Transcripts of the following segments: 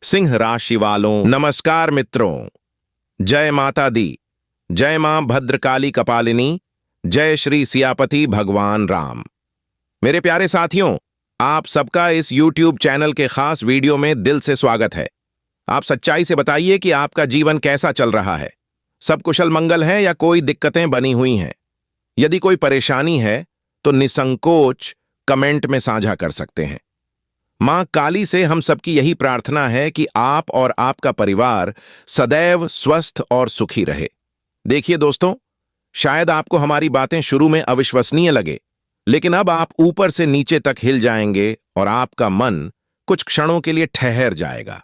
सिंह राशि वालों नमस्कार मित्रों। जय माता दी, जय मां भद्रकाली कपालिनी, जय श्री सियापति भगवान राम। मेरे प्यारे साथियों, आप सबका इस YouTube चैनल के खास वीडियो में दिल से स्वागत है। आप सच्चाई से बताइए कि आपका जीवन कैसा चल रहा है, सब कुशल मंगल है या कोई दिक्कतें बनी हुई हैं। यदि कोई परेशानी है तो निसंकोच कमेंट में साझा कर सकते हैं। मां काली से हम सबकी यही प्रार्थना है कि आप और आपका परिवार सदैव स्वस्थ और सुखी रहे। देखिए दोस्तों, शायद आपको हमारी बातें शुरू में अविश्वसनीय लगे, लेकिन अब आप ऊपर से नीचे तक हिल जाएंगे और आपका मन कुछ क्षणों के लिए ठहर जाएगा,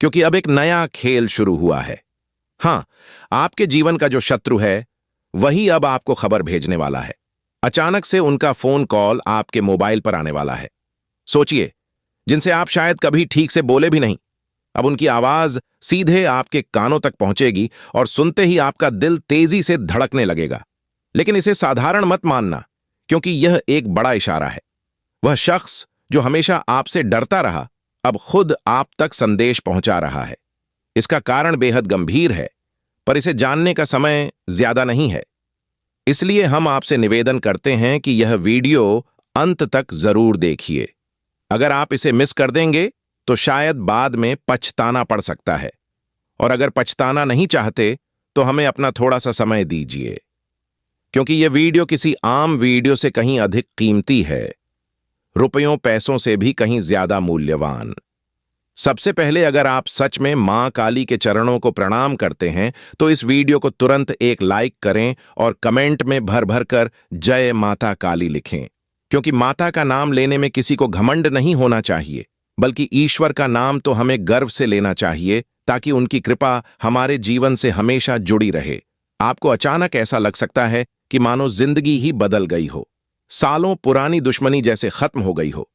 क्योंकि अब एक नया खेल शुरू हुआ है। हां, आपके जीवन का जो शत्रु है वही अब आपको खबर भेजने वाला है। अचानक से उनका फोन कॉल आपके मोबाइल पर आने वाला है। सोचिए, जिनसे आप शायद कभी ठीक से बोले भी नहीं, अब उनकी आवाज सीधे आपके कानों तक पहुंचेगी और सुनते ही आपका दिल तेजी से धड़कने लगेगा। लेकिन इसे साधारण मत मानना, क्योंकि यह एक बड़ा इशारा है। वह शख्स जो हमेशा आपसे डरता रहा, अब खुद आप तक संदेश पहुंचा रहा है। इसका कारण बेहद गंभीर है, पर इसे जानने का समय ज्यादा नहीं है। इसलिए हम आपसे निवेदन करते हैं कि यह वीडियो अंत तक जरूर देखिए। अगर आप इसे मिस कर देंगे तो शायद बाद में पछताना पड़ सकता है, और अगर पछताना नहीं चाहते तो हमें अपना थोड़ा सा समय दीजिए, क्योंकि यह वीडियो किसी आम वीडियो से कहीं अधिक कीमती है, रुपयों पैसों से भी कहीं ज्यादा मूल्यवान। सबसे पहले, अगर आप सच में मां काली के चरणों को प्रणाम करते हैं तो इस वीडियो को तुरंत एक लाइक करें और कमेंट में भर भर कर जय माता काली लिखें, क्योंकि माता का नाम लेने में किसी को घमंड नहीं होना चाहिए, बल्कि ईश्वर का नाम तो हमें गर्व से लेना चाहिए, ताकि उनकी कृपा हमारे जीवन से हमेशा जुड़ी रहे। आपको अचानक ऐसा लग सकता है कि मानो जिंदगी ही बदल गई हो, सालों पुरानी दुश्मनी जैसे खत्म हो गई हो,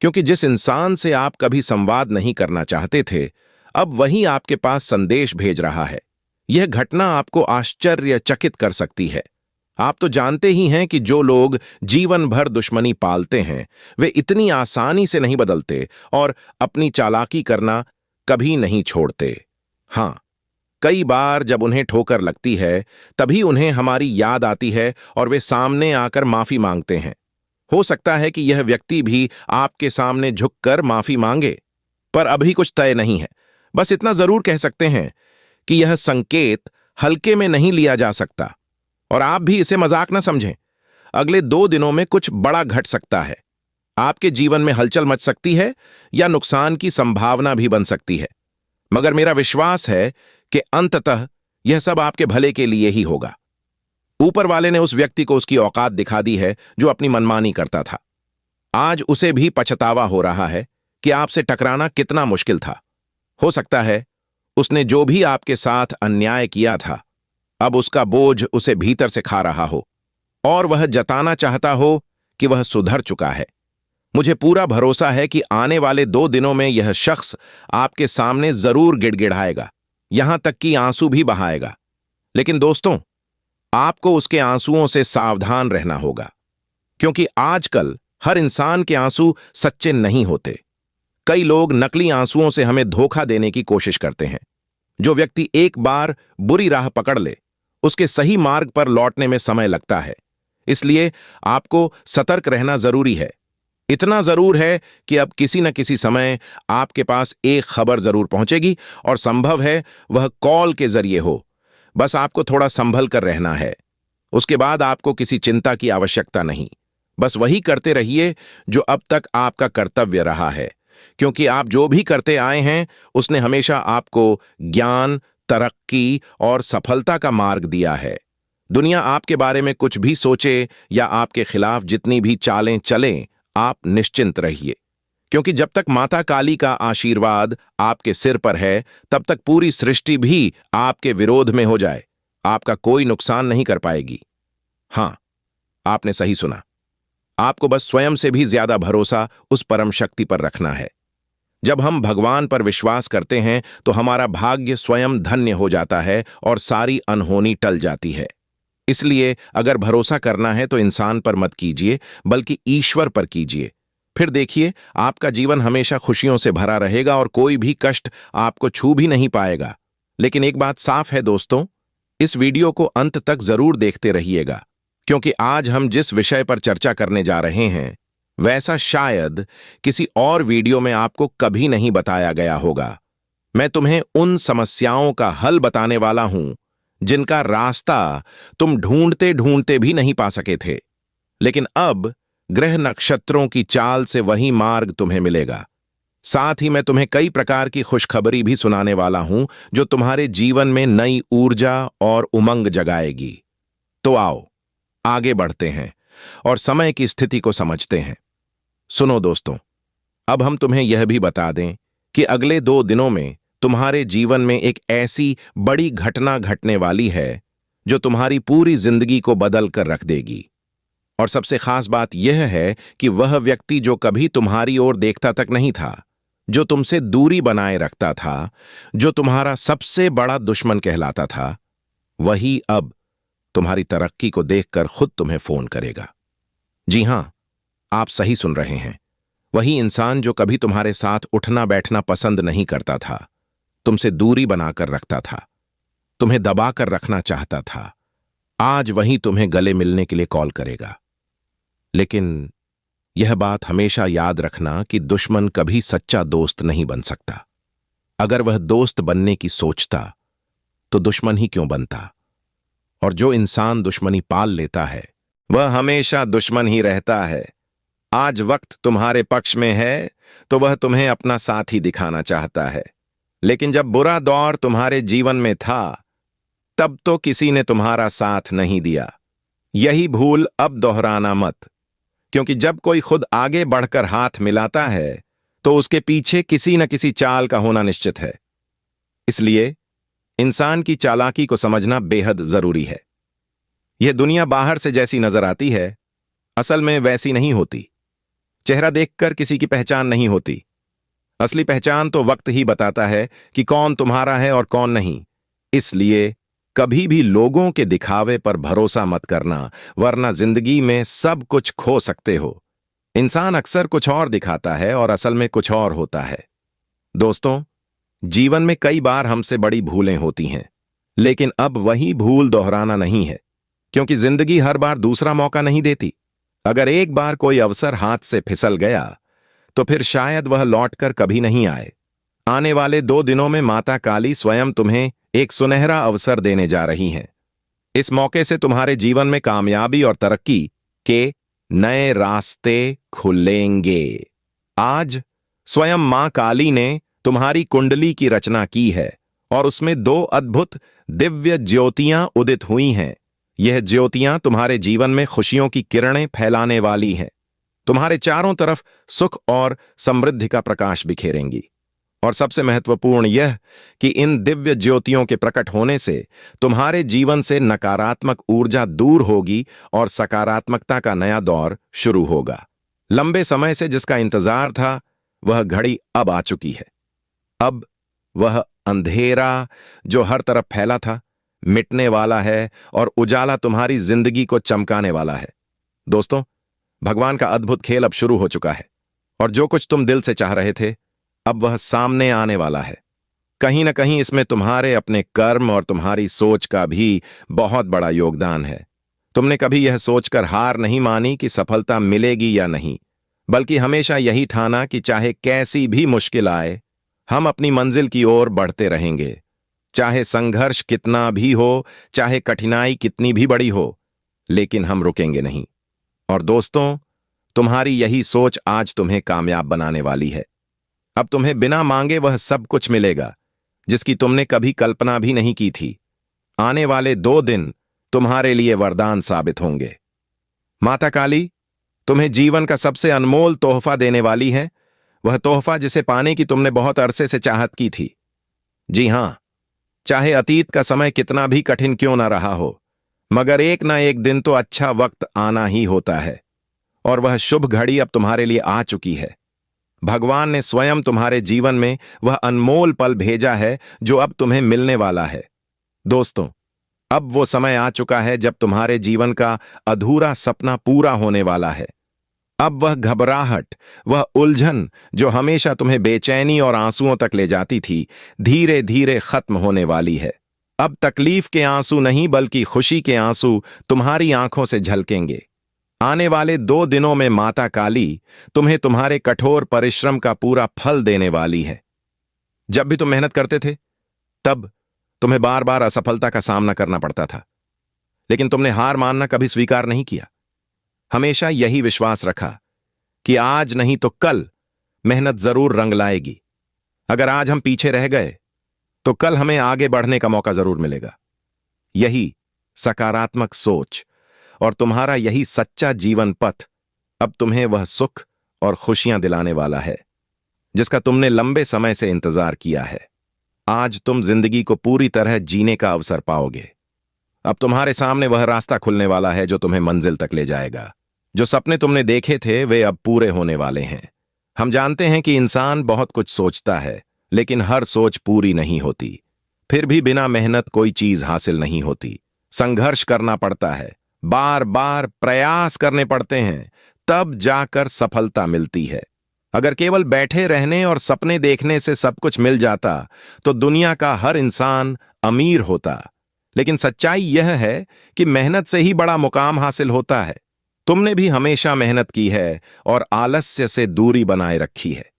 क्योंकि जिस इंसान से आप कभी संवाद नहीं करना चाहते थे, अब वही आपके पास संदेश भेज रहा है। यह घटना आपको आश्चर्यचकित कर सकती है। आप तो जानते ही हैं कि जो लोग जीवन भर दुश्मनी पालते हैं वे इतनी आसानी से नहीं बदलते और अपनी चालाकी करना कभी नहीं छोड़ते। हां, कई बार जब उन्हें ठोकर लगती है तभी उन्हें हमारी याद आती है और वे सामने आकर माफी मांगते हैं। हो सकता है कि यह व्यक्ति भी आपके सामने झुककर माफी मांगे, पर अभी कुछ तय नहीं है। बस इतना जरूर कह सकते हैं कि यह संकेत हल्के में नहीं लिया जा सकता, और आप भी इसे मजाक न समझें। अगले 2 दिनों में कुछ बड़ा घट सकता है। आपके जीवन में हलचल मच सकती है या नुकसान की संभावना भी बन सकती है, मगर मेरा विश्वास है कि अंततः यह सब आपके भले के लिए ही होगा। ऊपर वाले ने उस व्यक्ति को उसकी औकात दिखा दी है जो अपनी मनमानी करता था। आज उसे भी पछतावा हो रहा है कि आपसे टकराना कितना मुश्किल था। हो सकता है उसने जो भी आपके साथ अन्याय किया था, अब उसका बोझ उसे भीतर से खा रहा हो और वह जताना चाहता हो कि वह सुधर चुका है। मुझे पूरा भरोसा है कि आने वाले 2 दिनों में यह शख्स आपके सामने जरूर गिड़गिड़ाएगा, यहां तक कि आंसू भी बहाएगा। लेकिन दोस्तों, आपको उसके आंसुओं से सावधान रहना होगा, क्योंकि आजकल हर इंसान के आंसू सच्चे नहीं होते। कई लोग नकली आंसुओं से हमें धोखा देने की कोशिश करते हैं। जो व्यक्ति एक बार बुरी राह पकड़ ले, उसके सही मार्ग पर लौटने में समय लगता है। इसलिए आपको सतर्क रहना जरूरी है। इतना जरूर है कि अब किसी न किसी समय आपके पास एक खबर जरूर पहुंचेगी, और संभव है वह कॉल के जरिए हो। बस आपको थोड़ा संभल कर रहना है। उसके बाद आपको किसी चिंता की आवश्यकता नहीं। बस वही करते रहिए जो अब तक आपका कर्तव्य रहा है, क्योंकि आप जो भी करते आए हैं उसने हमेशा आपको ज्ञान, तरक्की और सफलता का मार्ग दिया है। दुनिया आपके बारे में कुछ भी सोचे या आपके खिलाफ जितनी भी चालें चलें, आप निश्चिंत रहिए, क्योंकि जब तक माता काली का आशीर्वाद आपके सिर पर है, तब तक पूरी सृष्टि भी आपके विरोध में हो जाए, आपका कोई नुकसान नहीं कर पाएगी। हां, आपने सही सुना। आपको बस स्वयं से भी ज्यादा भरोसा उस परम शक्ति पर रखना है। जब हम भगवान पर विश्वास करते हैं तो हमारा भाग्य स्वयं धन्य हो जाता है और सारी अनहोनी टल जाती है। इसलिए अगर भरोसा करना है तो इंसान पर मत कीजिए, बल्कि ईश्वर पर कीजिए। फिर देखिए, आपका जीवन हमेशा खुशियों से भरा रहेगा और कोई भी कष्ट आपको छू भी नहीं पाएगा। लेकिन एक बात साफ है दोस्तों, इस वीडियो को अंत तक जरूर देखते रहिएगा, क्योंकि आज हम जिस विषय पर चर्चा करने जा रहे हैं वैसा शायद किसी और वीडियो में आपको कभी नहीं बताया गया होगा। मैं तुम्हें उन समस्याओं का हल बताने वाला हूं जिनका रास्ता तुम ढूंढते ढूंढते भी नहीं पा सके थे, लेकिन अब ग्रह नक्षत्रों की चाल से वही मार्ग तुम्हें मिलेगा। साथ ही मैं तुम्हें कई प्रकार की खुशखबरी भी सुनाने वाला हूं जो तुम्हारे जीवन में नई ऊर्जा और उमंग जगाएगी। तो आओ आगे बढ़ते हैं और समय की स्थिति को समझते हैं। सुनो दोस्तों, अब हम तुम्हें यह भी बता दें कि अगले 2 दिनों में तुम्हारे जीवन में एक ऐसी बड़ी घटना घटने वाली है जो तुम्हारी पूरी जिंदगी को बदल कर रख देगी। और सबसे खास बात यह है कि वह व्यक्ति जो कभी तुम्हारी ओर देखता तक नहीं था, जो तुमसे दूरी बनाए रखता था, जो तुम्हारा सबसे बड़ा दुश्मन कहलाता था, वही अब तुम्हारी तरक्की को देखकर खुद तुम्हें फोन करेगा। जी हां, आप सही सुन रहे हैं। वही इंसान जो कभी तुम्हारे साथ उठना बैठना पसंद नहीं करता था, तुमसे दूरी बनाकर रखता था, तुम्हें दबाकर रखना चाहता था, आज वही तुम्हें गले मिलने के लिए कॉल करेगा। लेकिन यह बात हमेशा याद रखना कि दुश्मन कभी सच्चा दोस्त नहीं बन सकता। अगर वह दोस्त बनने की सोचता तो दुश्मन ही क्यों बनता? और जो इंसान दुश्मनी पाल लेता है वह हमेशा दुश्मन ही रहता है। आज वक्त तुम्हारे पक्ष में है तो वह तुम्हें अपना साथी दिखाना चाहता है, लेकिन जब बुरा दौर तुम्हारे जीवन में था तब तो किसी ने तुम्हारा साथ नहीं दिया। यही भूल अब दोहराना मत, क्योंकि जब कोई खुद आगे बढ़कर हाथ मिलाता है तो उसके पीछे किसी न किसी चाल का होना निश्चित है। इसलिए इंसान की चालाकी को समझना बेहद जरूरी है। यह दुनिया बाहर से जैसी नजर आती है, असल में वैसी नहीं होती। चेहरा देखकर किसी की पहचान नहीं होती। असली पहचान तो वक्त ही बताता है कि कौन तुम्हारा है और कौन नहीं। इसलिए कभी भी लोगों के दिखावे पर भरोसा मत करना, वरना जिंदगी में सब कुछ खो सकते हो। इंसान अक्सर कुछ और दिखाता है और असल में कुछ और होता है। दोस्तों, जीवन में कई बार हमसे बड़ी भूलें होती हैं, लेकिन अब वही भूल दोहराना नहीं है, क्योंकि जिंदगी हर बार दूसरा मौका नहीं देती। अगर एक बार कोई अवसर हाथ से फिसल गया तो फिर शायद वह लौटकर कभी नहीं आए। आने वाले 2 दिनों में माता काली स्वयं तुम्हें एक सुनहरा अवसर देने जा रही हैं। इस मौके से तुम्हारे जीवन में कामयाबी और तरक्की के नए रास्ते खुलेंगे। आज स्वयं मां काली ने तुम्हारी कुंडली की रचना की है और उसमें 2 अद्भुत दिव्य ज्योतियां उदित हुई हैं। यह ज्योतियां तुम्हारे जीवन में खुशियों की किरणें फैलाने वाली हैं, तुम्हारे चारों तरफ सुख और समृद्धि का प्रकाश बिखेरेंगी। और सबसे महत्वपूर्ण यह कि इन दिव्य ज्योतियों के प्रकट होने से तुम्हारे जीवन से नकारात्मक ऊर्जा दूर होगी और सकारात्मकता का नया दौर शुरू होगा। लंबे समय से जिसका इंतजार था वह घड़ी अब आ चुकी है। अब वह अंधेरा जो हर तरफ फैला था मिटने वाला है और उजाला तुम्हारी जिंदगी को चमकाने वाला है। दोस्तों, भगवान का अद्भुत खेल अब शुरू हो चुका है और जो कुछ तुम दिल से चाह रहे थे अब वह सामने आने वाला है। कहीं ना कहीं इसमें तुम्हारे अपने कर्म और तुम्हारी सोच का भी बहुत बड़ा योगदान है। तुमने कभी यह सोचकर हार नहीं मानी कि सफलता मिलेगी या नहीं, बल्कि हमेशा यही ठाना कि चाहे कैसी भी मुश्किल आए हम अपनी मंजिल की ओर बढ़ते रहेंगे। चाहे संघर्ष कितना भी हो, चाहे कठिनाई कितनी भी बड़ी हो, लेकिन हम रुकेंगे नहीं। और दोस्तों, तुम्हारी यही सोच आज तुम्हें कामयाब बनाने वाली है। अब तुम्हें बिना मांगे वह सब कुछ मिलेगा जिसकी तुमने कभी कल्पना भी नहीं की थी। आने वाले 2 दिन तुम्हारे लिए वरदान साबित होंगे। माता काली तुम्हें जीवन का सबसे अनमोल तोहफा देने वाली है, वह तोहफा जिसे पाने की तुमने बहुत अरसे से चाहत की थी। जी हां, चाहे अतीत का समय कितना भी कठिन क्यों ना रहा हो, मगर एक ना एक दिन तो अच्छा वक्त आना ही होता है और वह शुभ घड़ी अब तुम्हारे लिए आ चुकी है। भगवान ने स्वयं तुम्हारे जीवन में वह अनमोल पल भेजा है जो अब तुम्हें मिलने वाला है। दोस्तों, अब वो समय आ चुका है जब तुम्हारे जीवन का अधूरा सपना पूरा होने वाला है। अब वह घबराहट, वह उलझन जो हमेशा तुम्हें बेचैनी और आंसुओं तक ले जाती थी, धीरे धीरे खत्म होने वाली है। अब तकलीफ के आंसू नहीं बल्कि खुशी के आंसू तुम्हारी आंखों से झलकेंगे। आने वाले 2 दिनों में माता काली तुम्हें तुम्हारे कठोर परिश्रम का पूरा फल देने वाली है। जब भी तुम मेहनत करते थे तब तुम्हें बार बार असफलता का सामना करना पड़ता था, लेकिन तुमने हार मानना कभी स्वीकार नहीं किया। हमेशा यही विश्वास रखा कि आज नहीं तो कल मेहनत जरूर रंग लाएगी। अगर आज हम पीछे रह गए तो कल हमें आगे बढ़ने का मौका जरूर मिलेगा। यही सकारात्मक सोच और तुम्हारा यही सच्चा जीवन पथ अब तुम्हें वह सुख और खुशियां दिलाने वाला है जिसका तुमने लंबे समय से इंतजार किया है। आज तुम जिंदगी को पूरी तरह जीने का अवसर पाओगे। अब तुम्हारे सामने वह रास्ता खुलने वाला है जो तुम्हें मंजिल तक ले जाएगा। जो सपने तुमने देखे थे वे अब पूरे होने वाले हैं। हम जानते हैं कि इंसान बहुत कुछ सोचता है, लेकिन हर सोच पूरी नहीं होती। फिर भी बिना मेहनत कोई चीज हासिल नहीं होती। संघर्ष करना पड़ता है, बार बार प्रयास करने पड़ते हैं, तब जाकर सफलता मिलती है। अगर केवल बैठे रहने और सपने देखने से सब कुछ मिल जाता तो दुनिया का हर इंसान अमीर होता। लेकिन सच्चाई यह है कि मेहनत से ही बड़ा मुकाम हासिल होता है। तुमने भी हमेशा मेहनत की है और आलस्य से दूरी बनाए रखी है।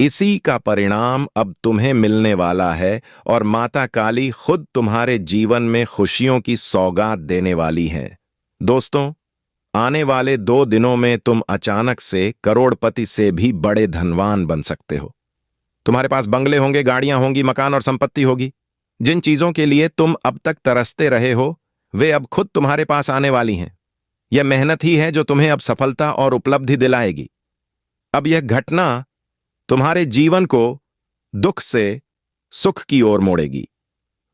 इसी का परिणाम अब तुम्हें मिलने वाला है और माता काली खुद तुम्हारे जीवन में खुशियों की सौगात देने वाली हैं। दोस्तों, आने वाले 2 दिनों में तुम अचानक से करोड़पति से भी बड़े धनवान बन सकते हो। तुम्हारे पास बंगले होंगे, गाड़ियां होंगी, मकान और संपत्ति होगी। जिन चीजों के लिए तुम अब तक तरसते रहे हो वे अब खुद तुम्हारे पास आने वाली हैं। यह मेहनत ही है जो तुम्हें अब सफलता और उपलब्धि दिलाएगी। अब यह घटना तुम्हारे जीवन को दुख से सुख की ओर मोड़ेगी।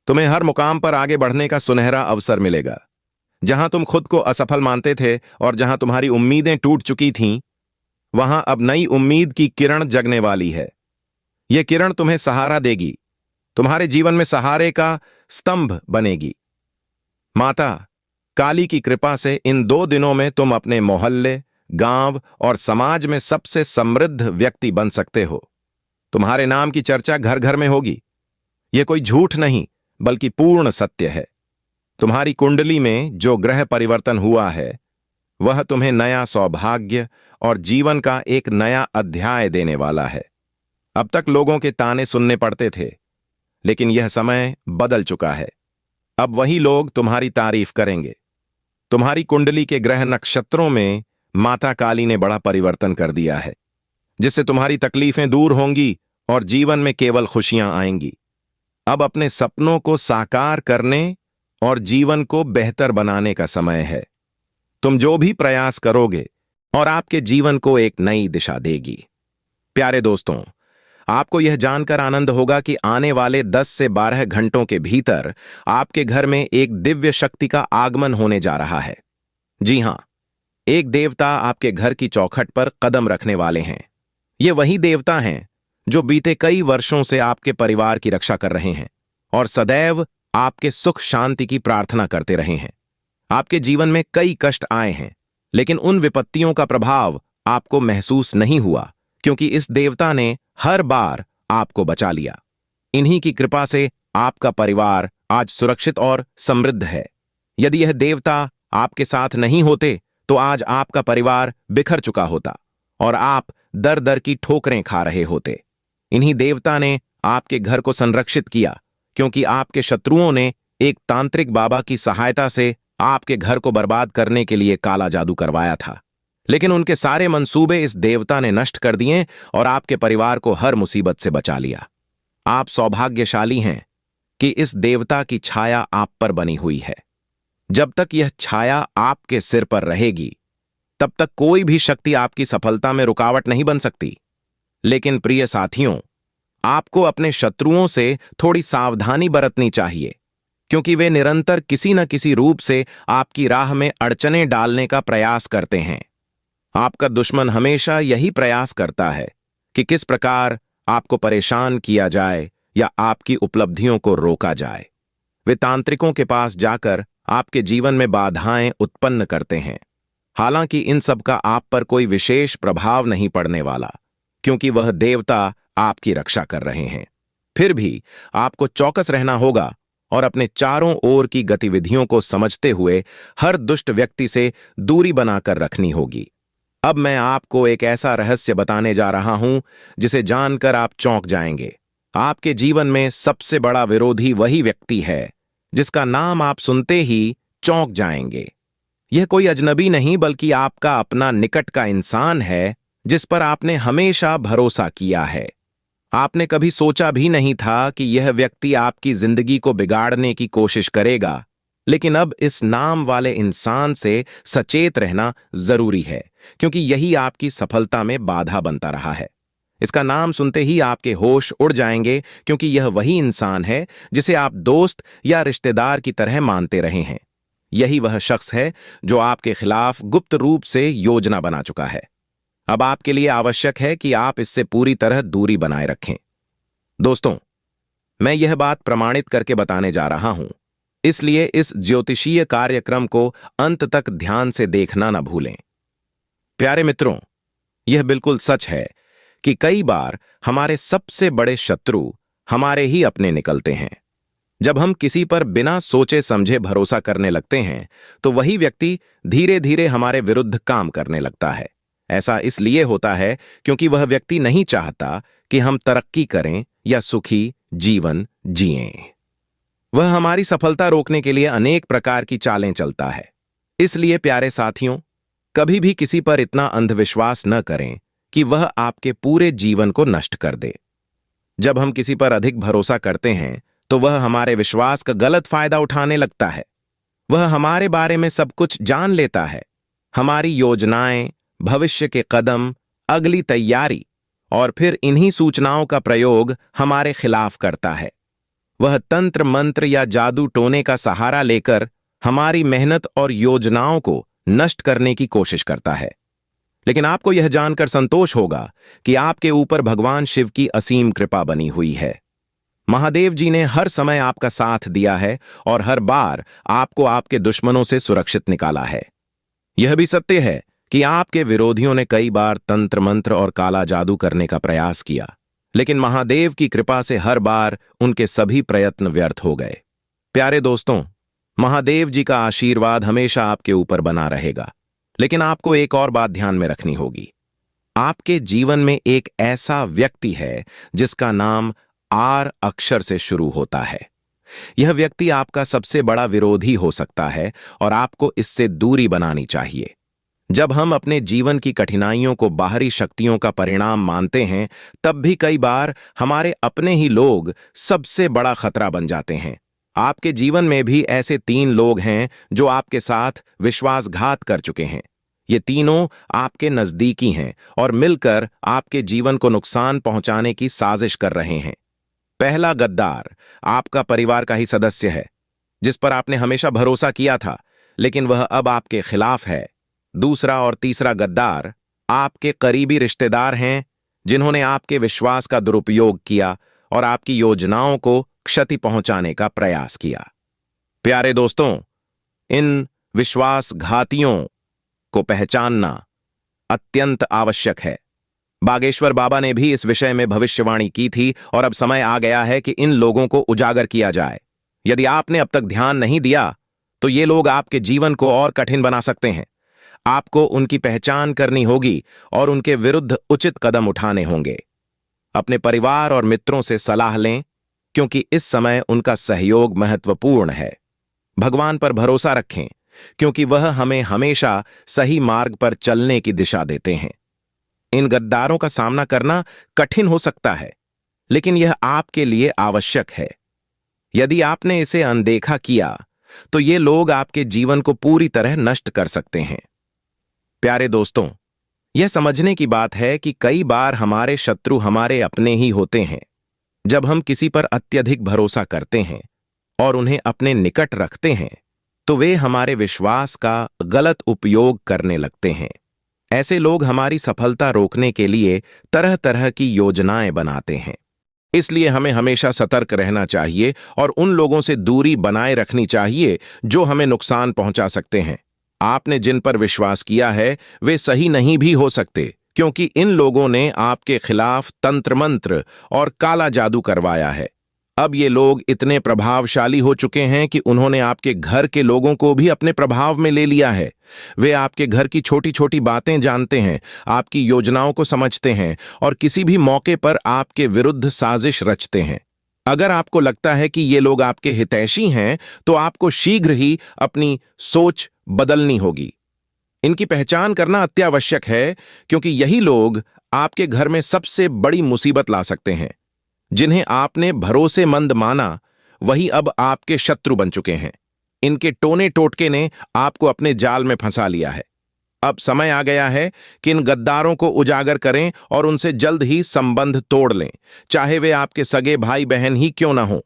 तुम्हें हर मुकाम पर आगे बढ़ने का सुनहरा अवसर मिलेगा। जहां तुम खुद को असफल मानते थे और जहां तुम्हारी उम्मीदें टूट चुकी थीं, वहां अब नई उम्मीद की किरण जगने वाली है। यह किरण तुम्हें सहारा देगी, तुम्हारे जीवन में सहारे का स्तंभ बनेगी। माता काली की कृपा से इन 2 दिनों में तुम अपने मोहल्ले, गांव और समाज में सबसे समृद्ध व्यक्ति बन सकते हो। तुम्हारे नाम की चर्चा घर घर में होगी। यह कोई झूठ नहीं बल्कि पूर्ण सत्य है। तुम्हारी कुंडली में जो ग्रह परिवर्तन हुआ है वह तुम्हें नया सौभाग्य और जीवन का एक नया अध्याय देने वाला है। अब तक लोगों के ताने सुनने पड़ते थे, लेकिन यह समय बदल चुका है। अब वही लोग तुम्हारी तारीफ करेंगे। तुम्हारी कुंडली के ग्रह नक्षत्रों में माता काली ने बड़ा परिवर्तन कर दिया है, जिससे तुम्हारी तकलीफें दूर होंगी और जीवन में केवल खुशियां आएंगी। अब अपने सपनों को साकार करने और जीवन को बेहतर बनाने का समय है। तुम जो भी प्रयास करोगे और आपके जीवन को एक नई दिशा देगी। प्यारे दोस्तों, आपको यह जानकर आनंद होगा कि आने वाले 10 से 12 घंटों के भीतर आपके घर में एक दिव्य शक्ति का आगमन होने जा रहा है। जी हां, एक देवता आपके घर की चौखट पर कदम रखने वाले हैं। ये वही देवता हैं जो बीते कई वर्षों से आपके परिवार की रक्षा कर रहे हैं और सदैव आपके सुख शांति की प्रार्थना करते रहे हैं। आपके जीवन में कई कष्ट आए हैं, लेकिन उन विपत्तियों का प्रभाव आपको महसूस नहीं हुआ, क्योंकि इस देवता ने हर बार आपको बचा लिया। इन्हीं की कृपा से आपका परिवार आज सुरक्षित और समृद्ध है। यदि यह देवता आपके साथ नहीं होते तो आज आपका परिवार बिखर चुका होता और आप दर दर की ठोकरें खा रहे होते। इन्हीं देवता ने आपके घर को संरक्षित किया, क्योंकि आपके शत्रुओं ने एक तांत्रिक बाबा की सहायता से आपके घर को बर्बाद करने के लिए काला जादू करवाया था। लेकिन उनके सारे मंसूबे इस देवता ने नष्ट कर दिए और आपके परिवार को हर मुसीबत से बचा लिया। आप सौभाग्यशाली हैं कि इस देवता की छाया आप पर बनी हुई है। जब तक यह छाया आपके सिर पर रहेगी, तब तक कोई भी शक्ति आपकी सफलता में रुकावट नहीं बन सकती। लेकिन प्रिय साथियों, आपको अपने शत्रुओं से थोड़ी सावधानी बरतनी चाहिए, क्योंकि वे निरंतर किसी न किसी रूप से आपकी राह में अड़चनें डालने का प्रयास करते हैं। आपका दुश्मन हमेशा यही प्रयास करता है कि किस प्रकार आपको परेशान किया जाए या आपकी उपलब्धियों को रोका जाए। वे तांत्रिकों के पास जाकर आपके जीवन में बाधाएं उत्पन्न करते हैं। हालांकि इन सब का आप पर कोई विशेष प्रभाव नहीं पड़ने वाला, क्योंकि वह देवता आपकी रक्षा कर रहे हैं। फिर भी आपको चौकस रहना होगा और अपने चारों ओर की गतिविधियों को समझते हुए हर दुष्ट व्यक्ति से दूरी बनाकर रखनी होगी। अब मैं आपको एक ऐसा रहस्य बताने जा रहा हूं जिसे जानकर आप चौंक जाएंगे। आपके जीवन में सबसे बड़ा विरोधी वही व्यक्ति है जिसका नाम आप सुनते ही चौंक जाएंगे। यह कोई अजनबी नहीं बल्कि आपका अपना निकट का इंसान है जिस पर आपने हमेशा भरोसा किया है। आपने कभी सोचा भी नहीं था कि यह व्यक्ति आपकी जिंदगी को बिगाड़ने की कोशिश करेगा, लेकिन अब इस नाम वाले इंसान से सचेत रहना जरूरी है, क्योंकि यही आपकी सफलता में बाधा बनता रहा है। इसका नाम सुनते ही आपके होश उड़ जाएंगे, क्योंकि यह वही इंसान है जिसे आप दोस्त या रिश्तेदार की तरह मानते रहे हैं। यही वह शख्स है जो आपके खिलाफ गुप्त रूप से योजना बना चुका है। अब आपके लिए आवश्यक है कि आप इससे पूरी तरह दूरी बनाए रखें। दोस्तों, मैं यह बात प्रमाणित करके बताने जा रहा हूं, इसलिए इस ज्योतिषीय कार्यक्रम को अंत तक ध्यान से देखना न भूलें। प्यारे मित्रों, यह बिल्कुल सच है कि कई बार हमारे सबसे बड़े शत्रु हमारे ही अपने निकलते हैं। जब हम किसी पर बिना सोचे समझे भरोसा करने लगते हैं तो वही व्यक्ति धीरे धीरे हमारे विरुद्ध काम करने लगता है। ऐसा इसलिए होता है क्योंकि वह व्यक्ति नहीं चाहता कि हम तरक्की करें या सुखी जीवन जिएं। वह हमारी सफलता रोकने के लिए अनेक प्रकार की चालें चलता है। इसलिए प्यारे साथियों, कभी भी किसी पर इतना अंधविश्वास न करें कि वह आपके पूरे जीवन को नष्ट कर दे। जब हम किसी पर अधिक भरोसा करते हैं तो वह हमारे विश्वास का गलत फायदा उठाने लगता है। वह हमारे बारे में सब कुछ जान लेता है, हमारी योजनाएं, भविष्य के कदम, अगली तैयारी, और फिर इन्हीं सूचनाओं का प्रयोग हमारे खिलाफ करता है। वह तंत्र मंत्र या जादू टोने का सहारा लेकर हमारी मेहनत और योजनाओं को नष्ट करने की कोशिश करता है। लेकिन आपको यह जानकर संतोष होगा कि आपके ऊपर भगवान शिव की असीम कृपा बनी हुई है। महादेव जी ने हर समय आपका साथ दिया है और हर बार आपको आपके दुश्मनों से सुरक्षित निकाला है। यह भी सत्य है कि आपके विरोधियों ने कई बार तंत्र मंत्र और काला जादू करने का प्रयास किया, लेकिन महादेव की कृपा से हर बार उनके सभी प्रयत्न व्यर्थ हो गए। प्यारे दोस्तों, महादेव जी का आशीर्वाद हमेशा आपके ऊपर बना रहेगा। लेकिन आपको एक और बात ध्यान में रखनी होगी। आपके जीवन में एक ऐसा व्यक्ति है जिसका नाम आर अक्षर से शुरू होता है। यह व्यक्ति आपका सबसे बड़ा विरोधी हो सकता है और आपको इससे दूरी बनानी चाहिए। जब हम अपने जीवन की कठिनाइयों को बाहरी शक्तियों का परिणाम मानते हैं, तब भी कई बार हमारे अपने ही लोग सबसे बड़ा खतरा बन जाते हैं। आपके जीवन में भी ऐसे 3 लोग हैं जो आपके साथ विश्वासघात कर चुके हैं। ये तीनों आपके नजदीकी हैं और मिलकर आपके जीवन को नुकसान पहुंचाने की साजिश कर रहे हैं। पहला गद्दार आपका परिवार का ही सदस्य है, जिस पर आपने हमेशा भरोसा किया था, लेकिन वह अब आपके खिलाफ है। दूसरा और तीसरा गद्दार आपके करीबी रिश्तेदार हैं, जिन्होंने आपके विश्वास का दुरुपयोग किया और आपकी योजनाओं को क्षति पहुंचाने का प्रयास किया। प्यारे दोस्तों, इन विश्वासघातियों को पहचानना अत्यंत आवश्यक है। बागेश्वर बाबा ने भी इस विषय में भविष्यवाणी की थी और अब समय आ गया है कि इन लोगों को उजागर किया जाए। यदि आपने अब तक ध्यान नहीं दिया तो ये लोग आपके जीवन को और कठिन बना सकते हैं। आपको उनकी पहचान करनी होगी और उनके विरुद्ध उचित कदम उठाने होंगे। अपने परिवार और मित्रों से सलाह लें, क्योंकि इस समय उनका सहयोग महत्वपूर्ण है। भगवान पर भरोसा रखें, क्योंकि वह हमें हमेशा सही मार्ग पर चलने की दिशा देते हैं। इन गद्दारों का सामना करना कठिन हो सकता है, लेकिन यह आपके लिए आवश्यक है। यदि आपने इसे अनदेखा किया तो ये लोग आपके जीवन को पूरी तरह नष्ट कर सकते हैं। प्यारे दोस्तों, यह समझने की बात है कि कई बार हमारे शत्रु हमारे अपने ही होते हैं। जब हम किसी पर अत्यधिक भरोसा करते हैं और उन्हें अपने निकट रखते हैं, तो वे हमारे विश्वास का गलत उपयोग करने लगते हैं। ऐसे लोग हमारी सफलता रोकने के लिए तरह तरह की योजनाएं बनाते हैं। इसलिए हमें हमेशा सतर्क रहना चाहिए और उन लोगों से दूरी बनाए रखनी चाहिए जो हमें नुकसान पहुंचा सकते हैं। आपने जिन पर विश्वास किया है वे सही नहीं भी हो सकते, क्योंकि इन लोगों ने आपके खिलाफ तंत्र मंत्र और काला जादू करवाया है। अब ये लोग इतने प्रभावशाली हो चुके हैं कि उन्होंने आपके घर के लोगों को भी अपने प्रभाव में ले लिया है। वे आपके घर की छोटी छोटी बातें जानते हैं, आपकी योजनाओं को समझते हैं और किसी भी मौके पर आपके विरुद्ध साजिश रचते हैं। अगर आपको लगता है कि ये लोग आपके हितैषी हैं, तो आपको शीघ्र ही अपनी सोच बदलनी होगी। इनकी पहचान करना अत्यावश्यक है, क्योंकि यही लोग आपके घर में सबसे बड़ी मुसीबत ला सकते हैं। जिन्हें आपने भरोसेमंद माना, वही अब आपके शत्रु बन चुके हैं। इनके टोने टोटके ने आपको अपने जाल में फंसा लिया है। अब समय आ गया है कि इन गद्दारों को उजागर करें और उनसे जल्द ही संबंध तोड़ लें, चाहे वे आपके सगे भाई बहन ही क्यों ना हो।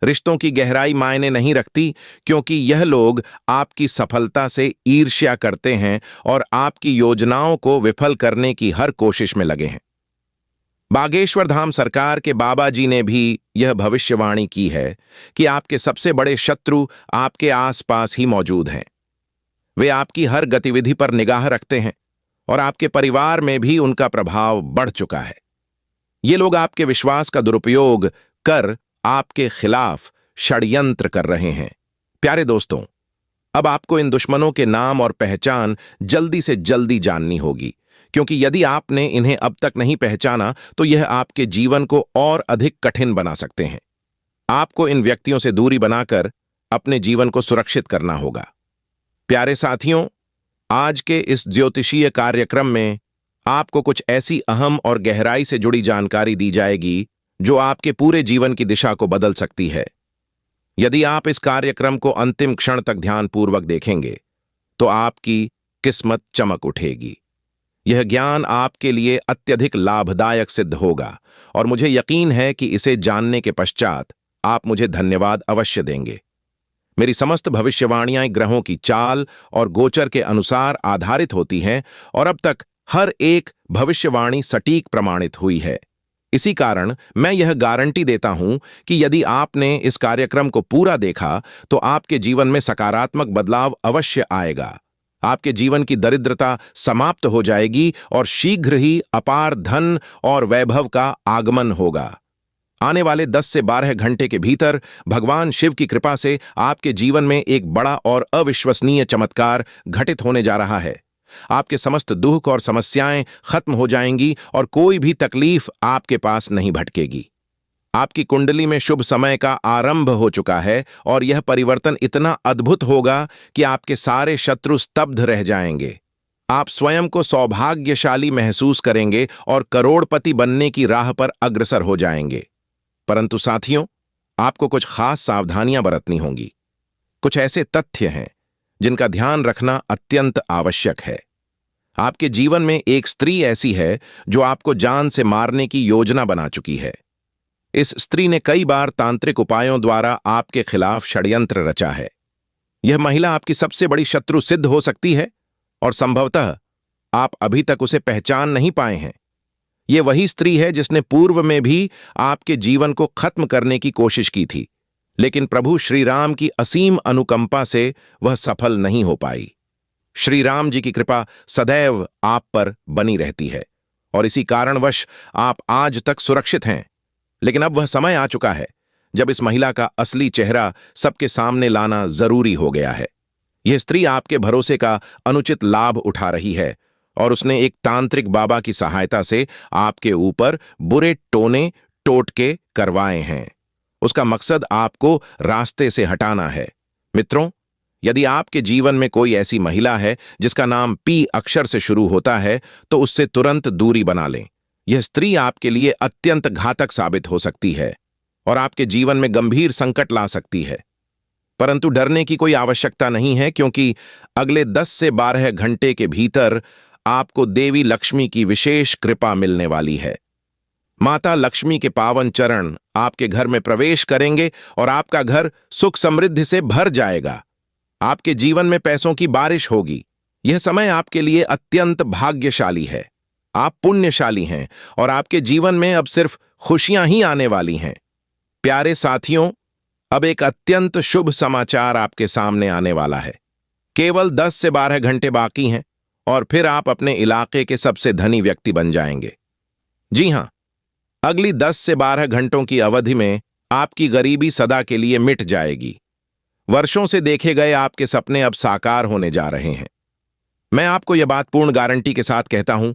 रिश्तों की गहराई मायने नहीं रखती, क्योंकि यह लोग आपकी सफलता से ईर्ष्या करते हैं और आपकी योजनाओं को विफल करने की हर कोशिश में लगे हैं। बागेश्वर धाम सरकार के बाबा जी ने भी यह भविष्यवाणी की है कि आपके सबसे बड़े शत्रु आपके आसपास ही मौजूद हैं। वे आपकी हर गतिविधि पर निगाह रखते हैं और आपके परिवार में भी उनका प्रभाव बढ़ चुका है। ये लोग आपके विश्वास का दुरुपयोग कर आपके खिलाफ षड्यंत्र कर रहे हैं। प्यारे दोस्तों, अब आपको इन दुश्मनों के नाम और पहचान जल्दी से जल्दी जाननी होगी, क्योंकि यदि आपने इन्हें अब तक नहीं पहचाना तो यह आपके जीवन को और अधिक कठिन बना सकते हैं। आपको इन व्यक्तियों से दूरी बनाकर अपने जीवन को सुरक्षित करना होगा। प्यारे साथियों, आज के इस ज्योतिषीय कार्यक्रम में आपको कुछ ऐसी अहम और गहराई से जुड़ी जानकारी दी जाएगी जो आपके पूरे जीवन की दिशा को बदल सकती है। यदि आप इस कार्यक्रम को अंतिम क्षण तक ध्यानपूर्वक देखेंगे तो आपकी किस्मत चमक उठेगी। यह ज्ञान आपके लिए अत्यधिक लाभदायक सिद्ध होगा और मुझे यकीन है कि इसे जानने के पश्चात आप मुझे धन्यवाद अवश्य देंगे। मेरी समस्त भविष्यवाणियां ग्रहों की चाल और गोचर के अनुसार आधारित होती हैं और अब तक हर एक भविष्यवाणी सटीक प्रमाणित हुई है। इसी कारण मैं यह गारंटी देता हूं कि यदि आपने इस कार्यक्रम को पूरा देखा तो आपके जीवन में सकारात्मक बदलाव अवश्य आएगा। आपके जीवन की दरिद्रता समाप्त हो जाएगी और शीघ्र ही अपार धन और वैभव का आगमन होगा। आने वाले 10 से 12 घंटे के भीतर भगवान शिव की कृपा से आपके जीवन में एक बड़ा और अविश्वसनीय चमत्कार घटित होने जा रहा है। आपके समस्त दुख और समस्याएं खत्म हो जाएंगी और कोई भी तकलीफ आपके पास नहीं भटकेगी। आपकी कुंडली में शुभ समय का आरंभ हो चुका है और यह परिवर्तन इतना अद्भुत होगा कि आपके सारे शत्रु स्तब्ध रह जाएंगे। आप स्वयं को सौभाग्यशाली महसूस करेंगे और करोड़पति बनने की राह पर अग्रसर हो जाएंगे। परंतु साथियों, आपको कुछ खास सावधानियां बरतनी होंगी। कुछ ऐसे तथ्य हैं जिनका ध्यान रखना अत्यंत आवश्यक है। आपके जीवन में एक स्त्री ऐसी है जो आपको जान से मारने की योजना बना चुकी है। इस स्त्री ने कई बार तांत्रिक उपायों द्वारा आपके खिलाफ षड्यंत्र रचा है। यह महिला आपकी सबसे बड़ी शत्रु सिद्ध हो सकती है और संभवतः आप अभी तक उसे पहचान नहीं पाए हैं। यह वही स्त्री है जिसने पूर्व में भी आपके जीवन को खत्म करने की कोशिश की थी, लेकिन प्रभु श्री राम की असीम अनुकंपा से वह सफल नहीं हो पाई। श्री राम जी की कृपा सदैव आप पर बनी रहती है और इसी कारणवश आप आज तक सुरक्षित हैं। लेकिन अब वह समय आ चुका है जब इस महिला का असली चेहरा सबके सामने लाना जरूरी हो गया है। यह स्त्री आपके भरोसे का अनुचित लाभ उठा रही है और उसने एक तांत्रिक बाबा की सहायता से आपके ऊपर बुरे टोने टोटके करवाए हैं। उसका मकसद आपको रास्ते से हटाना है। मित्रों, यदि आपके जीवन में कोई ऐसी महिला है जिसका नाम पी अक्षर से शुरू होता है तो उससे तुरंत दूरी बना लें। यह स्त्री आपके लिए अत्यंत घातक साबित हो सकती है और आपके जीवन में गंभीर संकट ला सकती है। परंतु डरने की कोई आवश्यकता नहीं है, क्योंकि अगले 10 से 12 घंटे के भीतर आपको देवी लक्ष्मी की विशेष कृपा मिलने वाली है। माता लक्ष्मी के पावन चरण आपके घर में प्रवेश करेंगे और आपका घर सुख समृद्धि से भर जाएगा। आपके जीवन में पैसों की बारिश होगी। यह समय आपके लिए अत्यंत भाग्यशाली है। आप पुण्यशाली हैं और आपके जीवन में अब सिर्फ खुशियां ही आने वाली हैं। प्यारे साथियों, अब एक अत्यंत शुभ समाचार आपके सामने आने वाला है। केवल 10 से 12 घंटे बाकी हैं और फिर आप अपने इलाके के सबसे धनी व्यक्ति बन जाएंगे। जी हां, अगली 10 से 12 घंटों की अवधि में आपकी गरीबी सदा के लिए मिट जाएगी। वर्षों से देखे गए आपके सपने अब साकार होने जा रहे हैं। मैं आपको यह बात पूर्ण गारंटी के साथ कहता हूं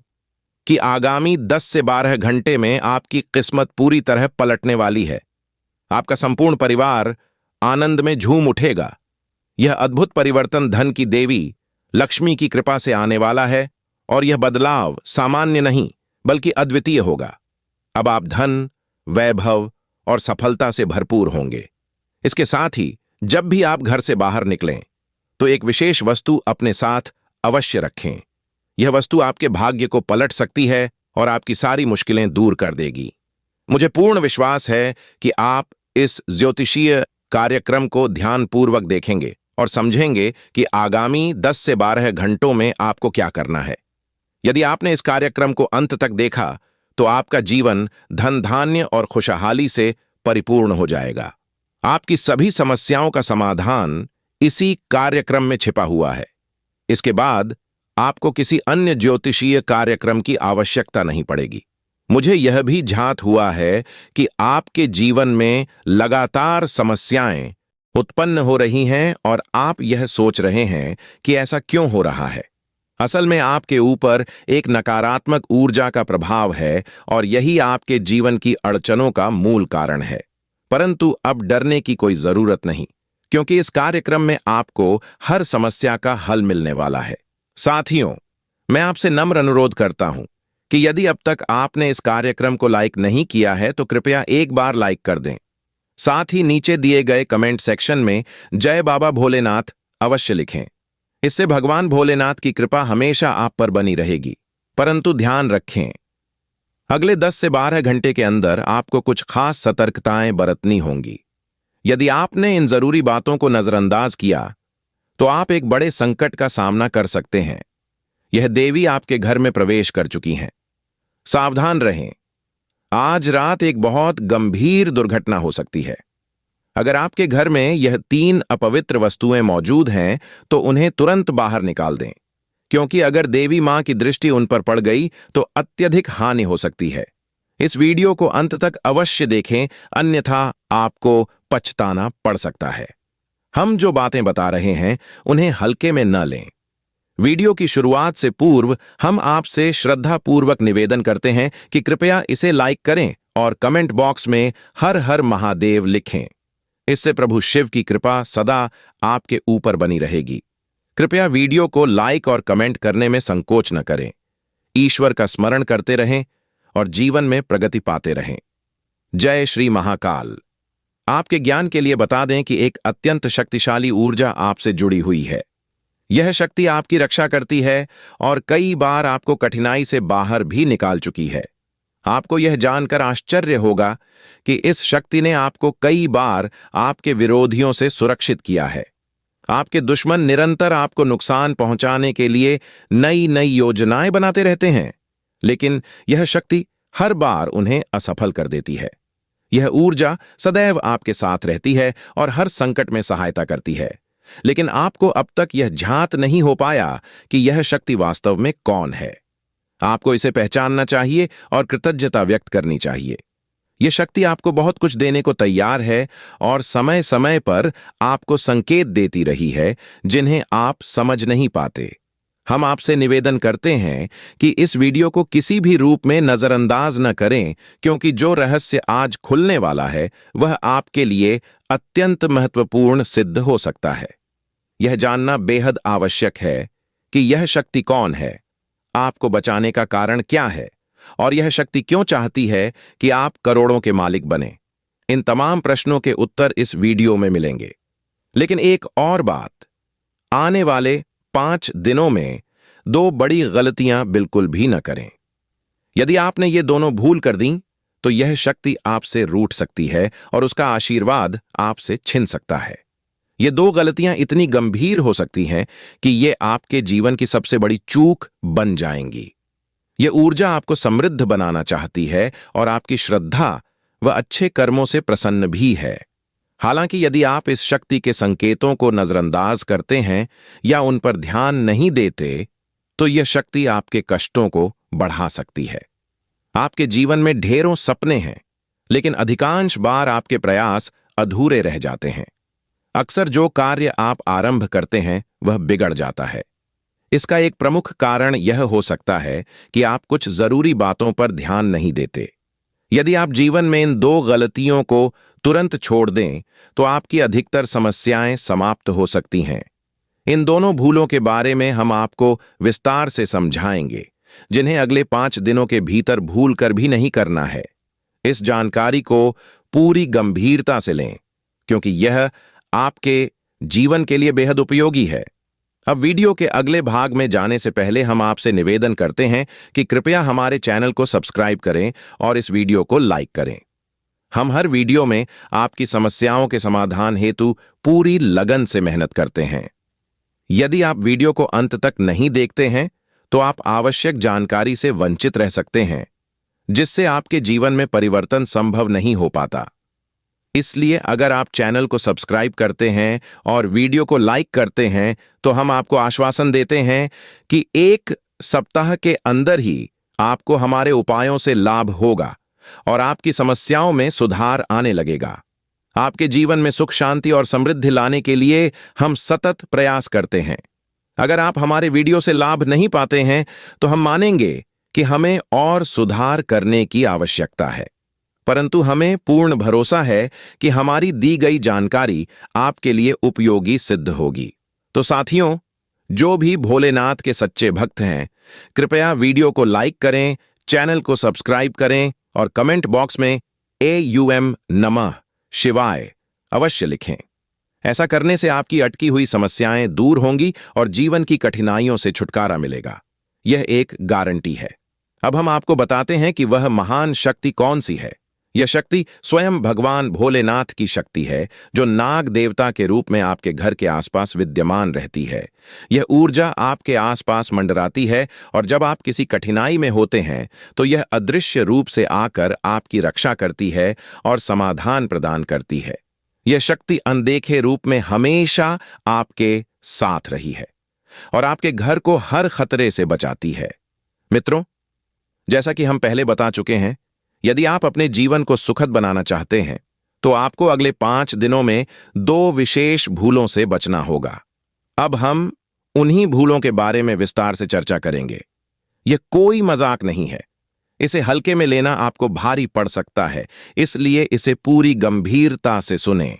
कि आगामी 10 से 12 घंटे में आपकी किस्मत पूरी तरह पलटने वाली है। आपका संपूर्ण परिवार आनंद में झूम उठेगा। यह अद्भुत परिवर्तन धन की देवी लक्ष्मी की कृपा से आने वाला है और यह बदलाव सामान्य नहीं बल्कि अद्वितीय होगा। अब आप धन, वैभव और सफलता से भरपूर होंगे। इसके साथ ही जब भी आप घर से बाहर निकलें तो एक विशेष वस्तु अपने साथ अवश्य रखें। यह वस्तु आपके भाग्य को पलट सकती है और आपकी सारी मुश्किलें दूर कर देगी। मुझे पूर्ण विश्वास है कि आप इस ज्योतिषीय कार्यक्रम को ध्यानपूर्वक देखेंगे और समझेंगे कि आगामी 10 से 12 घंटों में आपको क्या करना है। यदि आपने इस कार्यक्रम को अंत तक देखा तो आपका जीवन धन, धान्य और खुशहाली से परिपूर्ण हो जाएगा। आपकी सभी समस्याओं का समाधान इसी कार्यक्रम में छिपा हुआ है। इसके बाद आपको किसी अन्य ज्योतिषीय कार्यक्रम की आवश्यकता नहीं पड़ेगी। मुझे यह भी झांत हुआ है कि आपके जीवन में लगातार समस्याएं उत्पन्न हो रही हैं और आप यह सोच रहे हैं कि ऐसा क्यों हो रहा है। असल में आपके ऊपर एक नकारात्मक ऊर्जा का प्रभाव है और यही आपके जीवन की अड़चनों का मूल कारण है। परंतु अब डरने की कोई जरूरत नहीं, क्योंकि इस कार्यक्रम में आपको हर समस्या का हल मिलने वाला है। साथियों, मैं आपसे नम्र अनुरोध करता हूं कि यदि अब तक आपने इस कार्यक्रम को लाइक नहीं किया है तो कृपया एक बार लाइक कर दें। साथ ही नीचे दिए गए कमेंट सेक्शन में जय बाबा भोलेनाथ अवश्य लिखें। इससे भगवान भोलेनाथ की कृपा हमेशा आप पर बनी रहेगी। परंतु ध्यान रखें, अगले 10 से 12 घंटे के अंदर आपको कुछ खास सतर्कताएं बरतनी होंगी। यदि आपने इन जरूरी बातों को नजरअंदाज किया तो आप एक बड़े संकट का सामना कर सकते हैं। यह देवी आपके घर में प्रवेश कर चुकी हैं। सावधान रहें, आज रात एक बहुत गंभीर दुर्घटना हो सकती है। अगर आपके घर में यह 3 अपवित्र वस्तुएं मौजूद हैं तो उन्हें तुरंत बाहर निकाल दें, क्योंकि अगर देवी मां की दृष्टि उन पर पड़ गई तो अत्यधिक हानि हो सकती है। इस वीडियो को अंत तक अवश्य देखें, अन्यथा आपको पछताना पड़ सकता है। हम जो बातें बता रहे हैं उन्हें हल्के में न लें। वीडियो की शुरुआत से पूर्व हम आपसे श्रद्धापूर्वक निवेदन करते हैं कि कृपया इसे लाइक करें और कमेंट बॉक्स में हर हर महादेव लिखें। इससे प्रभु शिव की कृपा सदा आपके ऊपर बनी रहेगी। कृपया वीडियो को लाइक और कमेंट करने में संकोच न करें। ईश्वर का स्मरण करते रहें और जीवन में प्रगति पाते रहें। जय श्री महाकाल। आपके ज्ञान के लिए बता दें कि एक अत्यंत शक्तिशाली ऊर्जा आपसे जुड़ी हुई है। यह शक्ति आपकी रक्षा करती है और कई बार आपको कठिनाई से बाहर भी निकाल चुकी है। आपको यह जानकर आश्चर्य होगा कि इस शक्ति ने आपको कई बार आपके विरोधियों से सुरक्षित किया है। आपके दुश्मन निरंतर आपको नुकसान पहुंचाने के लिए नई नई योजनाएं बनाते रहते हैं, लेकिन यह शक्ति हर बार उन्हें असफल कर देती है। यह ऊर्जा सदैव आपके साथ रहती है और हर संकट में सहायता करती है, लेकिन आपको अब तक यह झांत नहीं हो पाया कि यह शक्ति वास्तव में कौन है। आपको इसे पहचानना चाहिए और कृतज्ञता व्यक्त करनी चाहिए। यह शक्ति आपको बहुत कुछ देने को तैयार है और समय समय पर आपको संकेत देती रही है जिन्हें आप समझ नहीं पाते। हम आपसे निवेदन करते हैं कि इस वीडियो को किसी भी रूप में नजरअंदाज न करें, क्योंकि जो रहस्य आज खुलने वाला है वह आपके लिए अत्यंत महत्वपूर्ण सिद्ध हो सकता है। यह जानना बेहद आवश्यक है कि यह शक्ति कौन है, आपको बचाने का कारण क्या है और यह शक्ति क्यों चाहती है कि आप करोड़ों के मालिक बने। इन तमाम प्रश्नों के उत्तर इस वीडियो में मिलेंगे। लेकिन एक और बात, आने वाले 5 दिनों में 2 बड़ी गलतियां बिल्कुल भी न करें। यदि आपने ये दोनों भूल कर दी तो यह शक्ति आपसे रूठ सकती है और उसका आशीर्वाद आपसे छिन सकता है। ये 2 गलतियां इतनी गंभीर हो सकती हैं कि ये आपके जीवन की सबसे बड़ी चूक बन जाएंगी। यह ऊर्जा आपको समृद्ध बनाना चाहती है और आपकी श्रद्धा व अच्छे कर्मों से प्रसन्न भी है। हालांकि यदि आप इस शक्ति के संकेतों को नजरअंदाज करते हैं या उन पर ध्यान नहीं देते, तो यह शक्ति आपके कष्टों को बढ़ा सकती है। आपके जीवन में ढेरों सपने हैं, लेकिन अधिकांश बार आपके प्रयास अधूरे रह जाते हैं। अक्सर जो कार्य आप आरंभ करते हैं वह बिगड़ जाता है। इसका एक प्रमुख कारण यह हो सकता है कि आप कुछ जरूरी बातों पर ध्यान नहीं देते। यदि आप जीवन में इन दो गलतियों को तुरंत छोड़ दें, तो आपकी अधिकतर समस्याएं समाप्त हो सकती हैं। इन दोनों भूलों के बारे में हम आपको विस्तार से समझाएंगे, जिन्हें अगले 5 दिनों के भीतर भूल कर भी नहीं करना है। इस जानकारी को पूरी गंभीरता से लें, क्योंकि यह आपके जीवन के लिए बेहद उपयोगी है। अब वीडियो के अगले भाग में जाने से पहले हम आपसे निवेदन करते हैं कि कृपया हमारे चैनल को सब्सक्राइब करें और इस वीडियो को लाइक करें। हम हर वीडियो में आपकी समस्याओं के समाधान हेतु पूरी लगन से मेहनत करते हैं। यदि आप वीडियो को अंत तक नहीं देखते हैं, तो आप आवश्यक जानकारी से वंचित रह सकते हैं, जिससे आपके जीवन में परिवर्तन संभव नहीं हो पाता। इसलिए अगर आप चैनल को सब्सक्राइब करते हैं और वीडियो को लाइक करते हैं, तो हम आपको आश्वासन देते हैं कि 1 सप्ताह के अंदर ही आपको हमारे उपायों से लाभ होगा और आपकी समस्याओं में सुधार आने लगेगा। आपके जीवन में सुख, शांति और समृद्धि लाने के लिए हम सतत प्रयास करते हैं। अगर आप हमारे वीडियो से लाभ नहीं पाते हैं, तो हम मानेंगे कि हमें और सुधार करने की आवश्यकता है, परंतु हमें पूर्ण भरोसा है कि हमारी दी गई जानकारी आपके लिए उपयोगी सिद्ध होगी। तो साथियों, जो भी भोलेनाथ के सच्चे भक्त हैं, कृपया वीडियो को लाइक करें, चैनल को सब्सक्राइब करें और कमेंट बॉक्स में AUM नमः शिवाय अवश्य लिखें। ऐसा करने से आपकी अटकी हुई समस्याएं दूर होंगी और जीवन की कठिनाइयों से छुटकारा मिलेगा। यह एक गारंटी है। अब हम आपको बताते हैं कि वह महान शक्ति कौन सी है। यह शक्ति स्वयं भगवान भोलेनाथ की शक्ति है, जो नाग देवता के रूप में आपके घर के आसपास विद्यमान रहती है। यह ऊर्जा आपके आसपास मंडराती है और जब आप किसी कठिनाई में होते हैं, तो यह अदृश्य रूप से आकर आपकी रक्षा करती है और समाधान प्रदान करती है। यह शक्ति अनदेखे रूप में हमेशा आपके साथ रही है और आपके घर को हर खतरे से बचाती है। मित्रों, जैसा कि हम पहले बता चुके हैं, यदि आप अपने जीवन को सुखद बनाना चाहते हैं, तो आपको अगले 5 दिनों में 2 विशेष भूलों से बचना होगा। अब हम उन्हीं भूलों के बारे में विस्तार से चर्चा करेंगे। यह कोई मजाक नहीं है। इसे हल्के में लेना आपको भारी पड़ सकता है, इसलिए इसे पूरी गंभीरता से सुनें।